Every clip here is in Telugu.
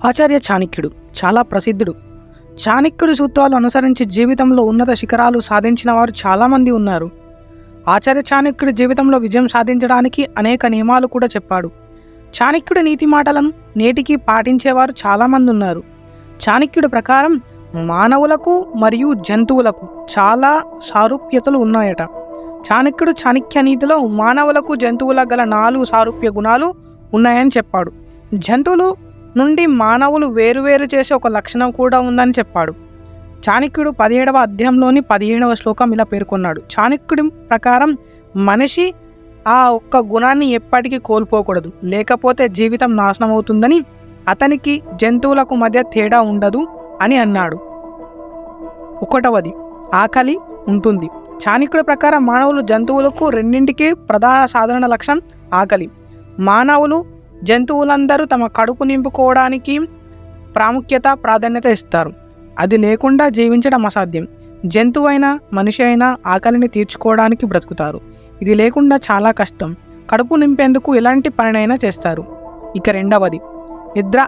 ఆచార్య చాణక్యుడు చాలా ప్రసిద్ధుడు. చాణక్యుడి సూత్రాలు అనుసరించి జీవితంలో ఉన్నత శిఖరాలు సాధించిన వారు చాలామంది ఉన్నారు. ఆచార్య చాణక్యుడి జీవితంలో విజయం సాధించడానికి అనేక నియమాలు కూడా చెప్పాడు. చాణక్యుడి నీతి మాటలను నేటికి పాటించేవారు చాలామంది ఉన్నారు. చాణక్యుడి ప్రకారం మానవులకు మరియు జంతువులకు చాలా సారూప్యతలు ఉన్నాయట. చాణక్యుడు చాణక్య నీతిలో మానవులకు జంతువులకు గల 4 సారూప్య గుణాలు ఉన్నాయని చెప్పాడు. జంతువులు నుండి మానవులు వేరువేరు చేసే ఒక లక్షణం కూడా ఉందని చెప్పాడు. చాణక్యుడు 17వ అధ్యాయంలోని 17వ శ్లోకం ఇలా పేర్కొన్నాడు. చాణక్యుడి ప్రకారం మనిషి ఆ ఒక్క గుణాన్ని ఎప్పటికీ కోల్పోకూడదు, లేకపోతే జీవితం నాశనం అవుతుందని, అతనికి జంతువులకు మధ్య తేడా ఉండదు అని అన్నాడు. 1వది ఆకలి ఉంటుంది. చాణక్యుడి ప్రకారం మానవులు జంతువులకు రెండింటికి ప్రధాన సాధారణ లక్షణం ఆకలి. మానవులు జంతువులందరూ తమ కడుపు నింపుకోవడానికి ప్రాధాన్యత ఇస్తారు. అది లేకుండా జీవించడం అసాధ్యం. జంతువైనా మనిషి అయినా ఆకలిని తీర్చుకోవడానికి బ్రతుకుతారు. ఇది లేకుండా చాలా కష్టం. కడుపు నింపేందుకు ఎలాంటి పనినైనా చేస్తారు. ఇక 2వది నిద్ర.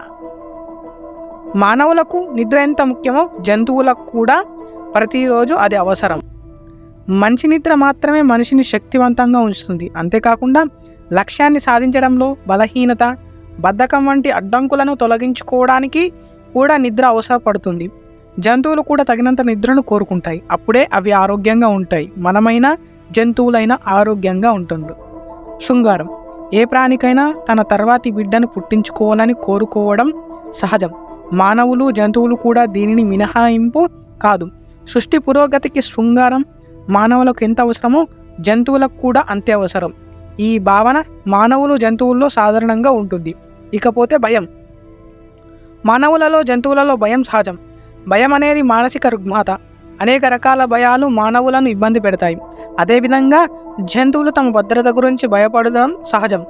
మానవులకు నిద్ర ఎంత ముఖ్యమో జంతువులకు కూడా ప్రతిరోజు అది అవసరం. మంచి నిద్ర మాత్రమే మనిషిని శక్తివంతంగా ఉంచుతుంది. అంతేకాకుండా లక్ష్యాన్ని సాధించడంలో బలహీనత, బద్ధకం వంటి అడ్డంకులను తొలగించుకోవడానికి కూడా నిద్ర అవసరపడుతుంది. జంతువులు కూడా తగినంత నిద్రను కోరుకుంటాయి. అప్పుడే అవి ఆరోగ్యంగా ఉంటాయి. మనమైనా జంతువులైనా ఆరోగ్యంగా ఉంటుంది. శృంగారం. ఏ ప్రాణికైనా తన తర్వాతి బిడ్డను పుట్టించుకోవాలని కోరుకోవడం సహజం. మానవులు జంతువులు కూడా దీనిని మినహాయింపు కాదు. సృష్టి పురోగతికి శృంగారం మానవులకు ఎంత అవసరమో జంతువులకు కూడా అంతే అవసరం. ఈ భావన మానవులు జంతువుల్లో సాధారణంగా ఉంటుంది. ఇకపోతే భయం. మానవులలో జంతువులలో భయం సహజం. భయం అనేది మానసిక రుగ్మత. అనేక రకాల భయాలు మానవులను ఇబ్బంది పెడతాయి. అదేవిధంగా జంతువులు తమ భద్రత గురించి భయపడడం సహజం.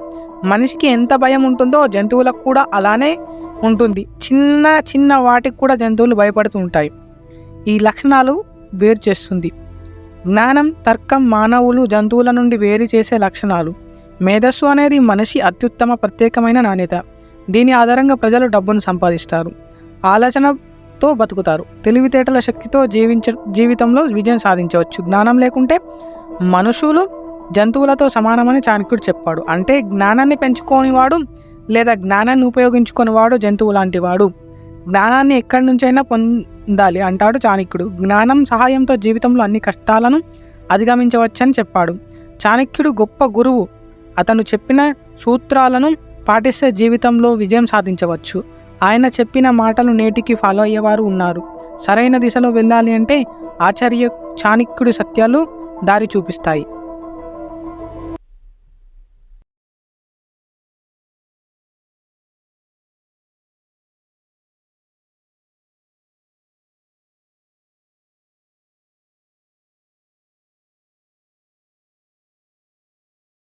మనిషికి ఎంత భయం ఉంటుందో జంతువులకు కూడా అలానే ఉంటుంది. చిన్న చిన్న వాటికి కూడా జంతువులు భయపడుతూ ఉంటాయి. ఈ లక్షణాలు వేరు చేస్తుంది. జ్ఞానం, తర్కం మానవులు జంతువుల నుండి వేరు చేసే లక్షణాలు. మేధస్సు అనేది మనిషి అత్యుత్తమ ప్రత్యేకమైన నాణ్యత. దీని ఆధారంగా ప్రజలు డబ్బును సంపాదిస్తారు, ఆలోచనతో బతుకుతారు, తెలివితేటల శక్తితో జీవితంలో విజయం సాధించవచ్చు. జ్ఞానం లేకుంటే మనుషులు జంతువులతో సమానమని చాణక్యుడు చెప్పాడు. అంటే జ్ఞానాన్ని పెంచుకోనివాడు లేదా జ్ఞానాన్ని ఉపయోగించుకునేవాడు జంతువు లాంటి వాడు. జ్ఞానాన్ని ఎక్కడి నుంచైనా పొందాలి అంటాడు చాణక్యుడు. జ్ఞానం సహాయంతో జీవితంలో అన్ని కష్టాలను అధిగమించవచ్చని చెప్పాడు. చాణక్యుడు గొప్ప గురువు. అతను చెప్పిన సూత్రాలను పాటిస్తే జీవితంలో విజయం సాధించవచ్చు. ఆయన చెప్పిన మాటలు నేటికి ఫాలో అయ్యేవారు ఉన్నారు. సరైన దిశలో వెళ్ళాలి అంటే ఆచార్య చాణక్యుడి సత్యాలు దారి చూపిస్తాయి.